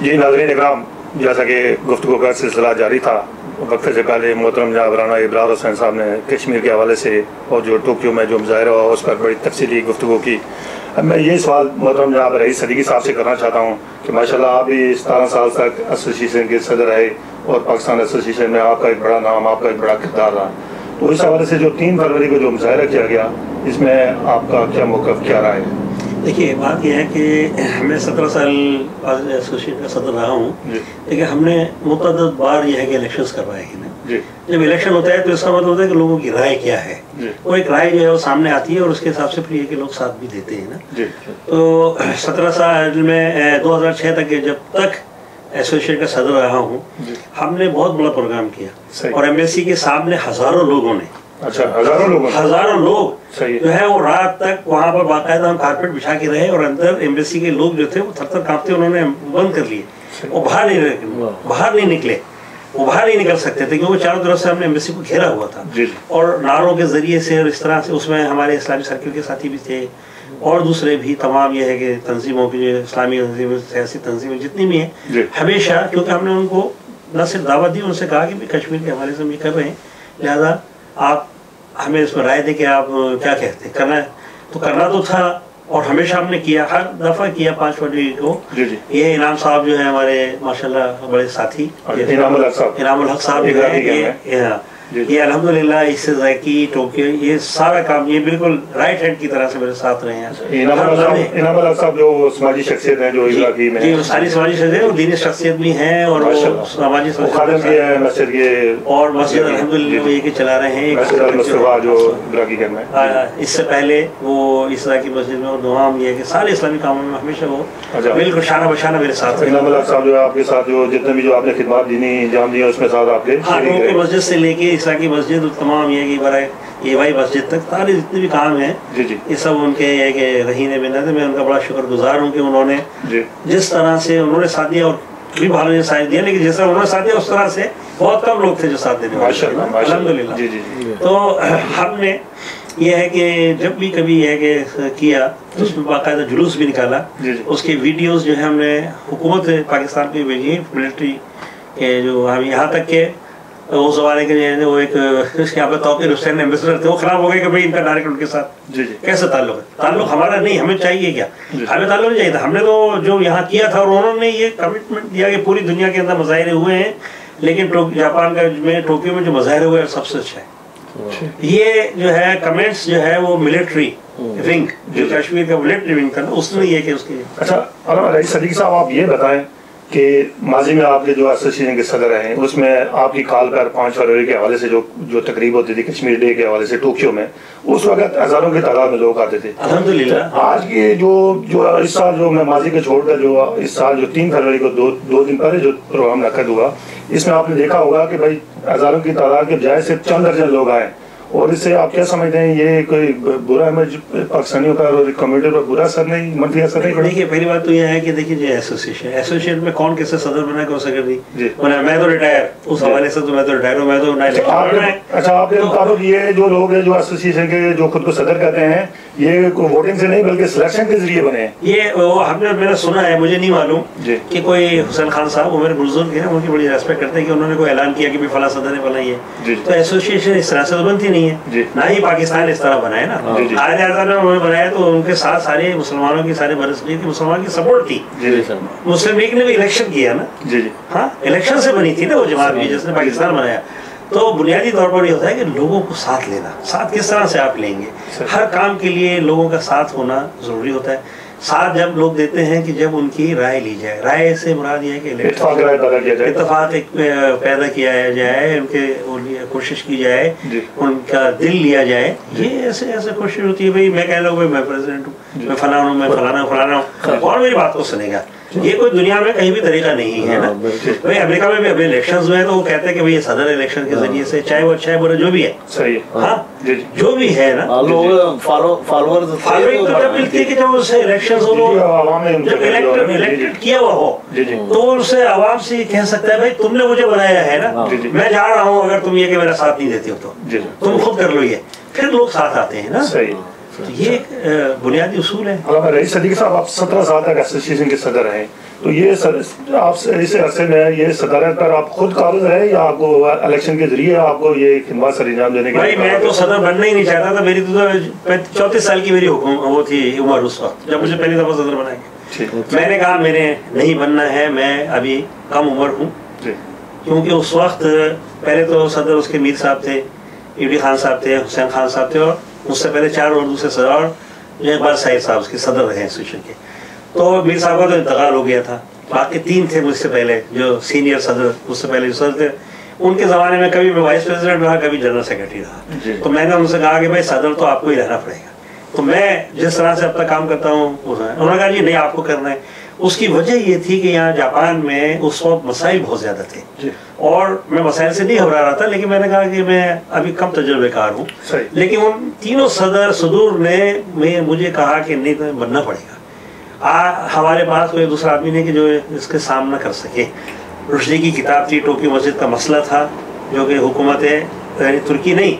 جی ناظرین اکرام، جیسا کہ گفتگو کا سلسلہ جاری تھا، وقت سے پہلے محترم جناب رانا ابرار حسین صاحب نے کشمیر کے حوالے سے اور جو ٹوکیو میں جو مظاہرہ ہوا اس پر بڑی تفصیلی گفتگو کی۔ اب میں یہ سوال محترم جناب رئیس صدیقی صاحب سے کرنا چاہتا ہوں کہ ماشاءاللہ آپ بھی 17 سال تک ایسوسیشن کے صدر رہے اور پاکستان ایسوسیشن میں آپ کا ایک بڑا نام، آپ کا ایک بڑا کردار رہا، تو اس حوالے سے جو 3 فروری کو جو مظاہرہ کیا گیا اس میں آپ کا کیا موقف، کیا رائے؟ دیکھیے بات یہ ہے کہ میں 17 سال ایسوسیشن کا صدر رہا ہوں، لیکن ہم نے متعدد بار یہ ہے کہ الیکشنز کروائے ہیں نا۔ جب الیکشن ہوتا ہے تو اس کا مطلب ہوتا ہے کہ لوگوں کی رائے کیا ہے، وہ ایک رائے جو ہے وہ سامنے آتی ہے اور اس کے حساب سے پھر یہ کہ لوگ ساتھ بھی دیتے ہیں نا۔ تو 17 سال میں 2006 تک جب تک ایسوسیشن کا صدر رہا ہوں، ہم نے بہت بڑا پروگرام کیا اور ایمبیسی کے سامنے ہزاروں لوگوں نے، ہزاروں لوگ جو ہے وہ رات تک وہاں پر باقاعدہ ہم کارپیٹ بچھا کے رہے اور اندر ایمبیسی کے لوگ جو تھے وہ تھر تھر کانپتے، انہوں نے بند کر لیے، وہ باہر نہیں نکلے، وہ باہر نہیں نکل سکتے تھے کیونکہ چاروں طرف سے ہم نے ایمبیسی کو گھیرا ہوا تھا اور نعروں کے ذریعے سے اور اس طرح سے۔ اس میں ہمارے اسلامی سرکل کے ساتھی بھی تھے اور دوسرے بھی تمام یہ ہے کہ تنظیموں کی، جو اسلامی تنظیمیں، سیاسی تنظیمیں جتنی بھی ہیں، ہمیشہ کیونکہ ہم نے ان کو نہ صرف دعوت دی، ان سے کہا کہ کشمیر کے حوالے سے ہم یہ کر رہے ہیں، لہذا آپ ہمیں اس میں رائے دیں کہ آپ کیا کہتے ہیں، کرنا ہے تو کرنا تو تھا اور ہمیشہ ہم نے کیا، ہر دفعہ کیا۔ 5 فروری کو یہ انعام صاحب جو ہے ہمارے ماشاءاللہ بڑے ساتھی، انعام الحق صاحب جو ہے یہ الحمدللہ اس سے ذائقی ٹوکیو یہ سارا کام یہ بالکل رائٹ ہینڈ کی طرح سے میرے ساتھ رہے ہیں۔ انعام الحق صاحب جو سماجی شخصیت ہیں، جو عراقی میں جی ساری سماجی شخصیت اور دینی شخصیت بھی ہیں اور سماجی خادم بھی ہیں مسجد کے، اور مسجد الحمدللہ وہ یہ کہ چلا رہے ہیں جو عراقی کے میں۔ اس سے پہلے وہ اس طرح کی مسجد میں اور دوام یہ کہ سارے اسلامی کاموں میں ہمیشہ وہ بالکل شانہ بشانہ میرے ساتھ رہے۔ انعام الحق صاحب جو ہے آپ کے ساتھ جو جتنے بھی جو آپ نے خدمات دینی انجام دی ہیں اس میں ساتھ آپ کے مسجد سے لے کے کی مسجد تمام یہ کہ برائے یہ بھائی مسجد تک سارے جتنے بھی کام ہیں یہ سب ان کے یہ کہ رہین منت ہے۔ میں ان کا بڑا شکر گزار ہوں کہ انہوں نے جس طرح سے انہوں نے ساتھ دیا اور بھی بھالوں نے ساتھ دیا، لیکن جس طرح انہوں نے ساتھ دیا اس طرح سے بہت کم لوگ تھے جو ساتھ دینے والے، الحمدللہ۔ تو ہم نے یہ ہے کہ جب بھی کبھی یہ کہ کیا تو اس میں باقاعدہ جلوس بھی نکالا، اس کے ویڈیوز جو ہے ہم نے حکومت پاکستان پہ بھیجی، ملٹری کے جو ہم یہاں تک کہ وہ زمانے کے جو وہ ایک یہاں پہ توقیر حسین ایمبیسڈر تھے، وہ خراب ہو گئے کہ بھائی ان کا ڈائریکٹ ان کے ساتھ کیسے تعلق ہے؟ تعلق ہمارا نہیں، ہمیں چاہیے کیا؟ ہمیں تعلق نہیں چاہیے تھا، ہم نے تو جو یہاں کیا تھا اور انہوں نے یہ کمٹمنٹ دیا کہ پوری دنیا کے اندر مظاہرے ہوئے ہیں لیکن جاپان کا میں ٹوکیو میں جو مظاہرے ہوئے سب سے اچھا ہے۔ یہ جو ہے کمنٹس جو ہے وہ ملٹری ونگ جو کشمیر کا ملٹری ونگ تھا نا، اس نے یہ کہ اس کی اچھا رئیس صدیقی صاحب آپ یہ بتائیں کہ ماضی میں آپ کے جو ایسوسیشن کے صدر ہیں اس میں آپ کی کال پر 5 فروری کے حوالے سے جو تقریب ہوتی تھی کشمیر ڈے کے حوالے سے ٹوکیو میں، اس وقت ہزاروں کی تعداد میں لوگ آتے تھے الحمدللہ۔ آج کے جو اس سال جو میں ماضی کے چھوڑ کر جو اس سال جو 3 فروری کو 2 دن پہلے جو پروگرام منعقد ہوا، اس میں آپ نے دیکھا ہوگا کہ بھائی ہزاروں کی تعداد کے بجائے صرف چند درجن لوگ آئے، اور اس سے آپ کیا سمجھتے ہیں یہ کوئی برا امیج پاکستانیوں کا اور کمیونٹی پر برا اثر نہیں، منفی اثر نہیں؟ دیکھیے پہلی بات تو یہ ہے کہ دیکھیے جو ایسوسیشن میں کون کیسے صدر بنا کہ ہو سکے نہیں، میں تو ریٹائر اس حوالے سے تو میں تو ریٹائر ہوں، میں تو اچھا آپ کے مطابق یہ جو لوگ ہیں جو ایسوسیشن کے جو خود کو صدر کہتے ہیں یہ ووٹنگ سے نہیں بلکہ سلیکشن کے ذریعے بنے ہیں؟ یہ ہم نے میں نے سنا ہے، مجھے نہیں معلوم کہ کوئی حسین خان صاحب وہ میرے بزرگ ہیں، ان کی بڑی ریسپیکٹ کرتے ہیں کہ انہوں نے کوئی اعلان کیا کہ فلاں صدر ہے فلاں یہ، تو ایسوسیشن اس طرح سے تو بنتی نہیں ہے، نہ ہی پاکستان اس طرح بنا ہے نا۔ قائد اعظم نے انہوں نے بنایا تو ان کے ساتھ سارے مسلمانوں کی سارے برسپیت کی مسلمان کی سپورٹ تھی، مسلم لیگ نے بھی الیکشن کیا نا، ہاں الیکشن سے بنی تھی نا وہ جماعت بھی جس نے پاکستان بنایا۔ تو بنیادی طور پر یہ ہوتا ہے کہ لوگوں کو ساتھ لینا، ساتھ کس طرح سے آپ لیں گے؟ ہر کام کے لیے لوگوں کا ساتھ ہونا ضروری ہوتا ہے۔ ساتھ جب لوگ دیتے ہیں کہ جب ان کی رائے لی جائے، رائے سے مراد یہ ہے کہ اتفاق پیدا کیا جائے، ان کے کوشش کی جائے، ان کا دل لیا جائے، یہ ایسے ایسے کوشش ہوتی ہے بھائی میں کہہ لوں میں پریزیڈنٹ ہوں، میں فلاں ہوں، میں فلانا ہوں اور میری بات کو سنے گا، یہ کوئی دنیا میں کہیں بھی طریقہ نہیں ہے نا۔ بھائی امریکہ میں بھی ابھی الیکشنز ہوئے تو وہ کہتے ہیں کہ یہ صدر الیکشن کے ذریعے سے چاہے وہ اچھا ہے برا جو بھی ہے، ہاں جو بھی ہے نا، فالوورز جب ملتی ہے کہ جب اسے الیکشنز ہو جب الیکٹڈ کیا ہوا ہو تو اسے عوام سے کہہ سکتا ہے بھائی تم نے مجھے بنایا ہے نا، میں جا رہا ہوں، اگر تم یہ کہ میرا ساتھ نہیں دیتے ہو تو تم خود کر لو، یہ پھر لوگ ساتھ آتے ہیں نا۔ یہ ایک بنیادی اصول ہے۔ رئیس صدیقی صاحب آپ 17 سال تک ایسوسیشن کے صدر ہیں، تو یہ آپ اس عرصے میں یہ صدارت پر آپ خود قابض رہے یا آپ کو الیکشن کے ذریعے آپ کو یہ خدمات سر انجام دینے کے؟ بھائی میں تو صدر بننا ہی نہیں چاہتا تھا. میری تو 34 سال کی میری وہ تھی عمر اس وقت جب مجھے پہلی دفعہ صدر بنایا. میں نے کہا میں نے نہیں بننا ہے, میں ابھی کم عمر ہوں. کیونکہ اس وقت پہلے تو صدر اس کے میر صاحب تھے, ایوڈی خان صاحب تھے, حسین خان صاحب تھے, اور اس سے پہلے 4 اور دوسرے صدر, اور اقبال سعید صاحب اس کے صدر رہے انسٹیٹیوشن کے. تو میر صاحب کا تو انتقال ہو گیا تھا. باقی 3 تھے مجھ سے پہلے جو سینئر صدر, مجھ سے پہلے جو صدر تھے, ان کے زمانے میں کبھی میں وائس پریزیڈنٹ رہا, کبھی جنرل سیکرٹری رہا. تو میں نے ان سے کہا کہ بھائی صدر تو آپ کو ہی رہنا پڑے گا. تو میں جس طرح سے اب تک کام کرتا ہوں, انہوں نے کہا جی نہیں آپ کو کرنا ہے. اس کی وجہ یہ تھی کہ یہاں جاپان میں اس وقت مسائل بہت زیادہ تھے, اور میں مسائل سے نہیں گھبرا رہا تھا, لیکن میں نے کہا کہ میں ابھی کم تجربہ کار ہوں. لیکن ان تینوں صدور نے مجھے کہا کہ نہیں بننا پڑے گا. ہمارے پاس کوئی دوسرا آدمی نہیں کہ جو اس کے سامنا کر سکے. رشدی کی کتاب تھی, ٹوکیو مسجد کا مسئلہ تھا, جو کہ حکومت ترکی نہیں,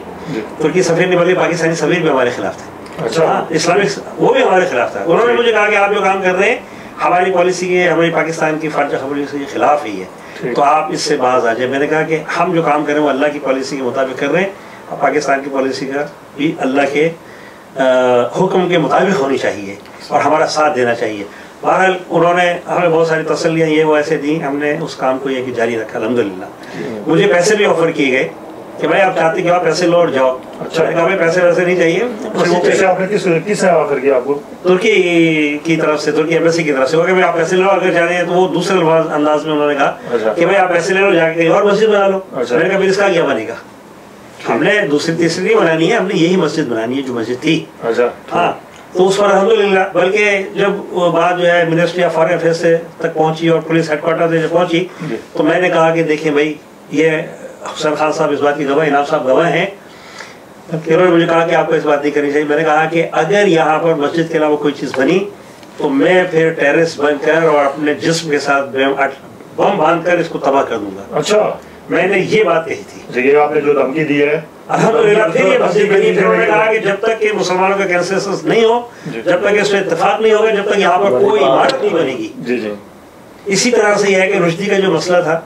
ترکی سفیر نہیں بلکہ پاکستانی سفیر بھی ہمارے خلاف تھے. اسلامک وہ بھی ہمارے خلاف تھا. انہوں نے مجھے کہا کہ آپ جو کام کر رہے ہیں ہماری پالیسی کے, ہماری پاکستان کی خارجہ پالیسی کے خلاف ہی ہے, تو آپ اس سے باز آ جائیں. میں نے کہا کہ ہم جو کام کریں وہ اللہ کی پالیسی کے مطابق کر رہے ہیں, اور پاکستان کی پالیسی کا بھی اللہ کے حکم کے مطابق ہونی چاہیے, اور ہمارا ساتھ دینا چاہیے. بہرحال انہوں نے ہمیں بہت ساری تسلیاں یہ وہ ایسے دیں, ہم نے اس کام کو یہ کہ جاری رکھا الحمدللہ. مجھے پیسے بھی آفر کیے گئے کہ بھائی آپ چاہتے کہ آپ پیسے لوٹ جاؤ. اچھا, ہمیں پیسے ویسے نہیں چاہیے. کس نے آفر کیا آپ کو؟ ترکی کی طرف سے, ترکی ایمبیسی کی طرف سے. کہ آپ پیسے لو اگر جا رہے ہیں, تو وہ دوسرے انداز میں انہوں نے کہا کہ بھائی آپ پیسے لے لو, جا کے اور مسجد بنا لو. میں نے کہا پھر اس کا کیا بنے گا؟ ہم نے دوسری تیسری نہیں بنانی ہے, ہم نے یہی مسجد بنانی ہے جو مسجد تھی. ہاں, تو اس پر الحمدللہ. بلکہ جب وہ بات جو ہے منسٹری آف فارن افیئرس تک پہنچی اور پولیس ہیڈ کوارٹر سے جب پہنچی, تو میں نے کہا کہ دیکھیں بھائی یہ حسین خان صاحب اس بات کی گواہ, انعام صاحب گواہ ہیں. انہوں نے مجھے کہا کہ آپ کو اس بات نہیں کرنی چاہیے. میں نے کہا کہ اگر یہاں پر مسجد کے علاوہ کوئی چیز بنی تو میں پھر ٹیرس بن کر اور اپنے جسم کے ساتھ بم باندھ کر اس کو تباہ کر دوں گا. اچا, میں نے یہ بات کہی تھی. یہ آپ نے جو دھمکی دی ہے الحمدللہ. پھر یہ مسجد بنی. پھر انہوں نے کہا کہ جب تک کہ مسلمانوں کا کنسنسس نہیں ہو, جب تک اس پہ اتفاق نہیں ہوگا, جب تک یہاں پر کوئی عمارت نہیں بنے گی. اسی طرح سے یہ ہے کہ رشدی کا جو مسئلہ تھا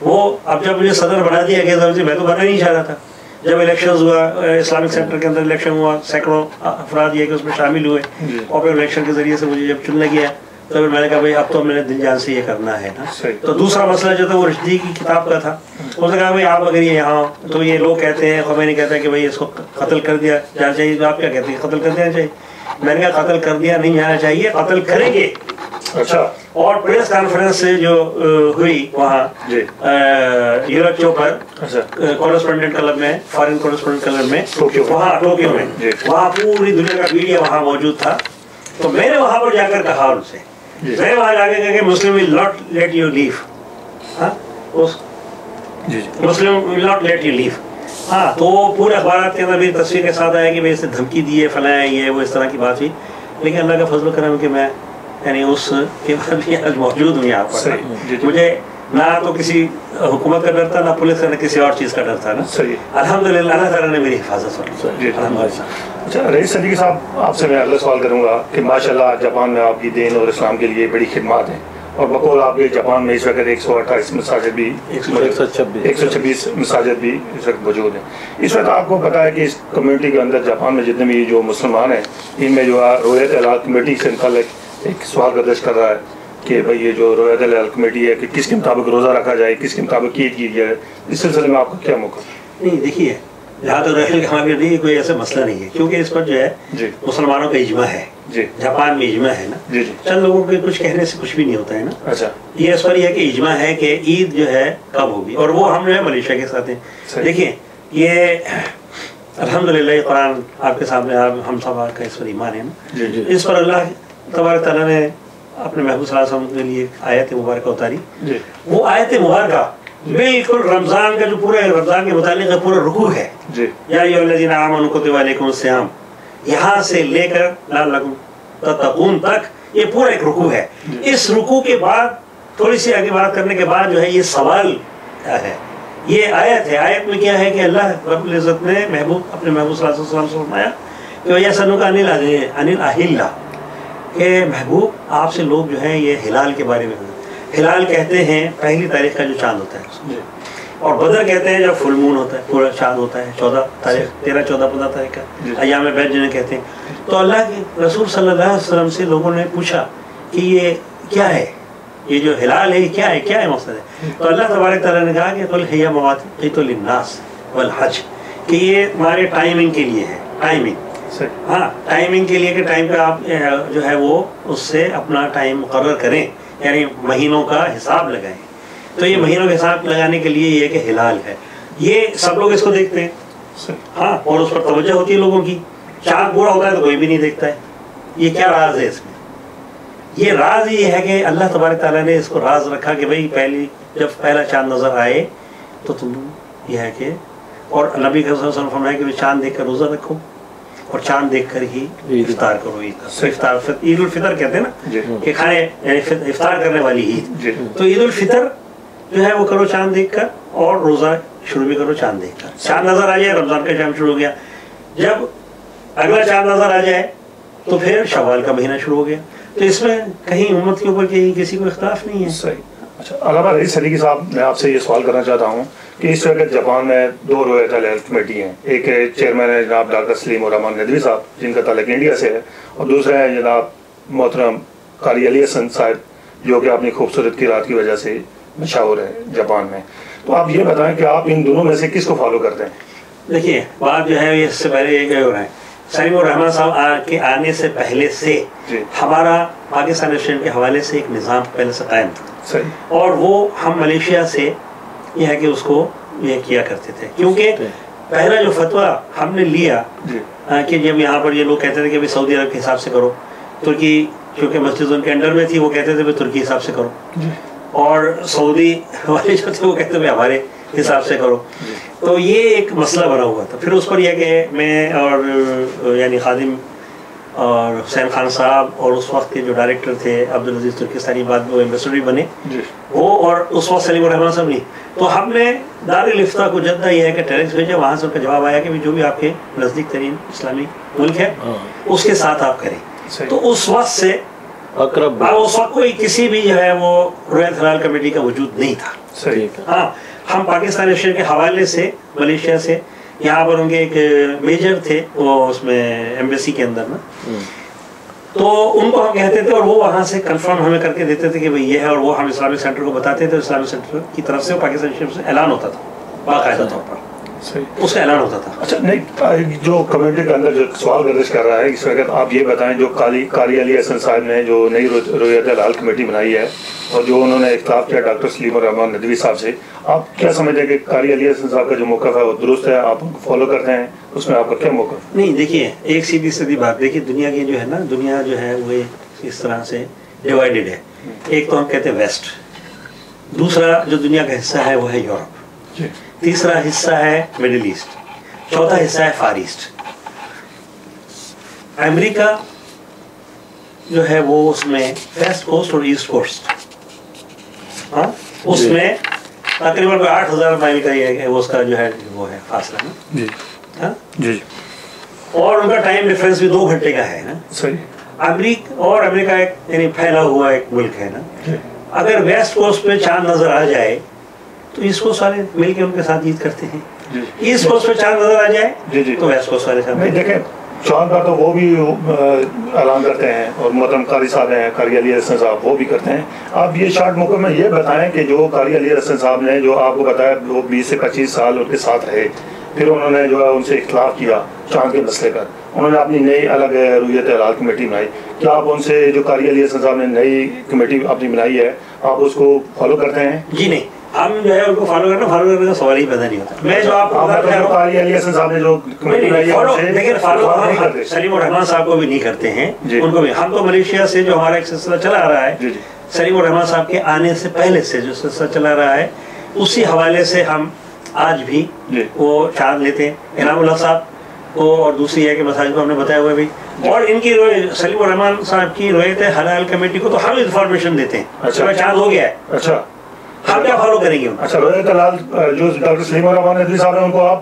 وہ اب جب مجھے صدر بنا دیا گیا, میں تو بننا نہیں چاہ رہا تھا. جب الیکشنز ہوا, اسلامک سینٹر کے اندر الیکشن ہوا, سینکڑوں افراد یہ کہ اس میں شامل ہوئے, اور پھر الیکشن کے ذریعے سے مجھے جب چننا گیا, تو پھر میں نے کہا بھائی اب تو میں نے دل جان سے یہ کرنا ہے نا. تو دوسرا مسئلہ جو تھا وہ رشدی کی کتاب کا تھا. اس نے کہا بھائی آپ اگر یہ یہاں, تو یہ لوگ کہتے ہیں, خمینی کہتا ہے کہ بھائی اس کو قتل کر دیا جانا چاہیے. تو آپ کیا کہتے ہیں, قتل کر دینا چاہیے؟ میں نے کہا قتل کر دیا نہیں جانا چاہیے, قتل کریں گے. اچھا. اور پریس کانفرنس سے جو ہوئی وہاں یورپ کے اوپر کورسپونڈنٹ کلب میں, فارن کورسپونڈنٹ کلب میں, وہاں ٹوکیو میں, وہاں پوری دنیا کا میڈیا وہاں موجود تھا. تو میں نے وہاں پر جا کر کہا ان سے, میں وہاں جا کے کہا کہ Muslim will not let you leave. Muslim will not let you leave. ہاں, تو وہ پورے اخبارات کے اندر میری تصویر کے ساتھ آیا کہ بھائی اس نے دھمکی دی ہے, فلاں ہے, یہ وہ اس طرح کی بات ہوئی. لیکن اللہ کا فضل و کرم کہ میں یعنی اس کے بعد بھی آج موجود ہوں یہاں پر. مجھے نہ تو کسی حکومت کا ڈر تھا, نہ پولیس کا, نہ کسی اور چیز کا ڈر تھا نا. الحمدللہ اللہ تعالیٰ نے میری حفاظت کی. اچھا رئیس صدیقی صاحب, آپ سے میں اگلا سوال کروں گا کہ ماشاءاللہ جاپان میں آپ کی دین اور اسلام کے لیے بڑی خدمات ہیں, اور بقول آپ کے جاپان میں اس وقت 128 مساجد بھی 126 مساجد بھی اس وقت موجود ہیں. اس وقت آپ کو پتا ہے کہ اس کمیونٹی کے اندر جاپان میں جتنے بھی جو مسلمان ہیں, ان میں جو رویت الہلال کمیٹی سے متعلق ایک سوال گردش کر رہا ہے کہ بھئی یہ جو رویت الہلال کمیٹی ہے کہ کس کے مطابق روزہ رکھا جائے, کس کے مطابق عید کی جائے. اس سلسلے میں آپ کا کیا موقع؟ نہیں دیکھیے, جہاں تک رویت الہلال کوئی ایسا مسئلہ نہیں ہے, کیونکہ اس پر جو ہے مسلمانوں کا اجماع ہے. جاپان میں اجماع ہے نا. چند لوگوں کے کچھ کہنے سے کچھ بھی نہیں ہوتا ہے نا. اچھا, یہ اس پر یہ کہ اجماع ہے کہ عید جو ہے کب ہوگی, اور وہ ہم جو ہے ملیشیا کے ساتھ ہیں. دیکھیں یہ الحمدللہ قرآن آپ کے سامنے, ہم سب کا اس پر ایمان ہے نا. اس پر اللہ تبارک تعالیٰ نے اپنے محبوب صلی اللہ علیہ وسلم کے لیے آیت مبارکہ اتاری. وہ آیت مبارکہ بالکل رمضان کا جو پورا رمضان کے متعلق پورا رکوع ہے. یا ایھا الذین آمنوا کتب علیکم الصیام, یہاں سے لے کر لعلکم تتقون تک یہ پورا ایک رکوع ہے. اس رکوع کے بعد تھوڑی سی آگے بات کرنے کے بعد جو ہے یہ سوال ہے, یہ آیت ہے. آیت میں کیا ہے کہ اللہ رب العزت نے اپنے محبوب صلی اللہ علیہ وسلم سے فرمایا کہ وَيَسْأَلُونَكَ عَنِ الْأَحِلَّةِ, کہ محبوب آپ سے لوگ جو ہیں یہ ہلال کے بارے میں ہلال کہتے ہیں پہلی تاریخ کا جو چاند ہوتا ہے، اور بدر کہتے ہیں جب فل مون ہوتا ہے، پورا چاند ہوتا ہے 14 تاریخ 13 14 15 تاریخ کا ایام بیت جنہیں کہتے ہیں۔ تو اللہ کے رسول صلی اللہ علیہ وسلم سے لوگوں نے پوچھا کہ یہ کیا ہے، یہ جو ہلال ہے یہ کیا ہے، کیا ہے مقصد ہے؟ تو اللہ تبارک تعالیٰ نے کہا کہ قل ہی مواقیت للناس والحج، کہ یہ تمہارے ٹائمنگ کے لیے ہے، ٹائمنگ، ہاں ٹائمنگ کے لیے کہ ٹائم کا آپ جو ہے وہ اس سے اپنا ٹائم مقرر کریں، یعنی مہینوں کا حساب لگائیں۔ تو یہ مہینوں کا حساب لگانے کے لیے یہ کہ ہلال ہے، یہ سب لوگ اس کو دیکھتے ہیں، ہاں، اور اس پر توجہ ہوتی ہے لوگوں کی۔ چاند پورا ہوتا ہے تو کوئی بھی نہیں دیکھتا ہے، یہ کیا راز ہے اس میں؟ یہ راز یہ ہے کہ اللہ تبارک تعالیٰ نے اس کو راز رکھا کہ بھئی جب پہلا چاند نظر آئے تو تم یہ ہے کہ، اور نبی صلی اللہ علیہ وسلم فرمایا کہ چاند دیکھ کر روزہ رکھو اور چاند دیکھ کر ہی افطار کرو۔ افطار عید الفطر کہتے ہیں نا کہ کھانے یعنی افطار کرنے والی عید، تو عید الفطر جو ہے وہ کرو چاند دیکھ کر، اور روزہ شروع بھی کرو چاند دیکھ کر۔ چاند نظر آ جائے رمضان کا شام شروع ہو گیا، جب اگلا چاند نظر آ جائے تو پھر شوال کا مہینہ شروع ہو گیا۔ تو اس میں کہیں امت کے اوپر کسی کو اختلاف نہیں ہے۔ صحیح۔ اچھا علامہ رئیس صدیقی صاحب، میں آپ سے یہ سوال کرنا چاہتا ہوں کہ اس وقت جاپان میں 2 رویت ہیلتھ کمیٹی ہیں، ایک چیئرمین ہے جناب ڈاکٹر سلیم الرحمان ندوی صاحب جن کا تعلق انڈیا سے ہے، اور دوسرے ہیں جناب محترم قاری علی حسن صاحب جو کہ اپنی خوبصورت قرات کی وجہ سے مشہور ہے جاپان میں۔ تو آپ یہ بتائیں کہ آپ ان دونوں میں سے کس کو فالو کرتے ہیں؟ دیکھیے بات جو ہے اس سے پہلے یہ کہ ہو رہا ہے، سلیم الرحمان صاحب کے آنے سے پہلے سے ہمارا پاکستان ریسٹورینٹ کے حوالے سے ایک نظام پہلے سے قائم تھا، اور وہ ہم ملیشیا سے یہ ہے کہ اس کو یہ کیا کرتے تھے، کیونکہ پہلا جو فتویٰ ہم نے لیا کہ جب یہاں پر یہ لوگ کہتے تھے کہ سعودی عرب کے حساب سے کرو، ترکی چونکہ مسجد ان کے انڈر میں تھی وہ کہتے تھے ترکی حساب سے کرو، اور سعودی والے جو تھے وہ کہتے تھے ہمارے حساب سے کرو۔ تو یہ ایک مسئلہ بنا ہوا تھا۔ پھر اس پر یہ کہ میں اور یعنی خادم اور حسین خان صاحب اور اس وقت کے جو ڈائریکٹر تھے عبدالعزیز ترکستانی، بعد میں وہ ایمبیسڈر بھی بنے، وہ اور اس وقت سلیم الرحمان صاحب نہیں، تو ہم نے دارالفتاء کو جدہ یہ ہے کہ ٹیلنکس بھیجا، وہاں سے ان کا جواب آیا کہ جو بھی آپ کے نزدیک ترین اسلامی ملک ہے اس کے ساتھ آپ کریں۔ تو اس وقت سے اس وقت کوئی کسی بھی جو ہے وہ رویت ہلال کمیٹی کا وجود نہیں تھا۔ ہاں، ہم پاکستان ریسٹورینٹ کے حوالے سے ملیشیا سے یہاں پر ان کے ایک میجر تھے وہ اس میں ایمبیسی کے اندر نا، تو ان کو ہم کہتے تھے اور وہ وہاں سے کنفرم ہمیں کر کے دیتے تھے کہ بھئی یہ ہے، اور وہ ہم اسلامک سینٹر کو بتاتے تھے، اسلامک سینٹر کی طرف سے پاکستان ریسٹورینٹ سے اعلان ہوتا تھا باقاعدہ طور پر، اس کا اعلان ہوتا تھا۔ اچھا نہیں، جو کمیونٹی کے اندر جو سوال گردش کر رہا ہے اس وقت، آپ یہ بتائیں جو قاری علی حسن صاحب نے جو نئی رویت ہلال کمیٹی بنائی ہے اور جو انہوں نے اختلاف کیا ڈاکٹر سلیم الرحمان ندوی صاحب سے، آپ کیا سمجھتے ہیں کہ قاری علی حسن صاحب کا جو موقف ہے وہ درست ہے، آپ ان کو فالو کرتے ہیں، اس میں آپ کا کیا موقف؟ نہیں دیکھیے، ایک سیدھی سیدھی بات، دیکھیے دنیا کی جو ہے نا، دنیا جو ہے وہ اس طرح سے ڈیوائیڈڈ ہے۔ ایک تو ہم کہتے ہیں ویسٹ، دوسرا جو دنیا کا حصہ ہے وہ ہے یورپ، تیسرا حصہ ہے مڈل ایسٹ، چوتھا حصہ ہے فار ایسٹ۔ امریکہ جو ہے وہ اس میں ویسٹ کوسٹ اور ایسٹ کوسٹ، ہاں اس میں تقریباً 8000 مائل کا یہ ہے اس کا جو ہے وہ ہے فاصلہ نا، جی ہاں جی، اور ان کا ٹائم ڈفرینس بھی 2 گھنٹے کا ہے نا۔ صحیح۔ امریکہ ایک یعنی پھیلا ہوا ایک ملک ہے نا، اگر ویسٹ کوسٹ پہ چاند نظر آ جائے تو ایسٹ کوسٹ والے مل کے ان کے ساتھ عید کرتے ہیں، ایسٹ کوسٹ پہ چاند نظر آ جائے تو ویسٹ کوسٹ والے ساتھ۔ دیکھیں چاند کا تو وہ بھی اعلان کرتے ہیں، اور محترم قاری صاحب ہیں قاری علی حسن صاحب وہ بھی کرتے ہیں۔ آپ یہ شارٹ موقع میں یہ بتائیں کہ جو قاری علی حسن صاحب نے جو آپ کو بتایا وہ 20 سے 25 سال ان کے ساتھ رہے، پھر انہوں نے جو ہے ان سے اختلاف کیا چاند کے مسئلے پر، انہوں نے اپنی نئی الگ رویت ہلال کمیٹی بنائی، کیا آپ ان سے جو قاری علی حسن صاحب نے نئی کمیٹی اپنی بنائی ہے آپ اس کو فالو کرتے ہیں؟ جی نہیں، ہم جو ہے ان کو فالو کرنے کا سوال ہی پیدا نہیں ہوتا۔ میں جو آپ کو قاری علی حسن صاحب نے جو کمیٹی بنائی ہے لیکن فالو سلیم الرحمان صاحب کو بھی نہیں کرتے ہیں، ان کو بھی۔ ہم تو ملیشیا سے جو ہمارا ایک سلسلہ چلا آ رہا ہے، سلیم الرحمان صاحب کے آنے سے پہلے سے جو سلسلہ چلا رہا ہے، اسی حوالے سے ہم آج بھی وہ چاند لیتے ہیں انعام اللہ صاحب کو، اور دوسری ہے کہ مساجد کو ہم نے بتایا ہوا بھی، اور ان کی سلیم الرحمان صاحب کی رویت حلال کمیٹی کو تو ہم انفارمیشن دیتے ہیں چاند ہو گیا ہے۔ اچھا، ہم کیا فالو کریں گے؟ اچھا، رویت ہلال جو ڈاکٹر سلیم الرحمان ندوی صاحب ہیں ان کو آپ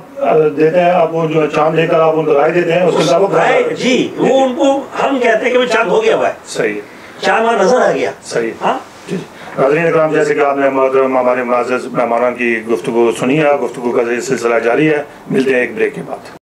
دیتے ہیں، آپ وہ جو چاند لے کر آپ ان کو رائے دیتے ہیں اس کے مطابق؟ جی، وہ ان کو ہم کہتے ہیں کہ چاند ہو گیا ہوا ہے، صحیح، چاند وہاں نظر آ گیا، صحیح، ہاں ناظرین اکرام، جیسے کہ آپ نے محترم ہمارے معزز مہمانوں کی گفتگو سنی ہے، گفتگو کا سلسلہ جاری ہے، ملتے ہیں ایک بریک کے بعد.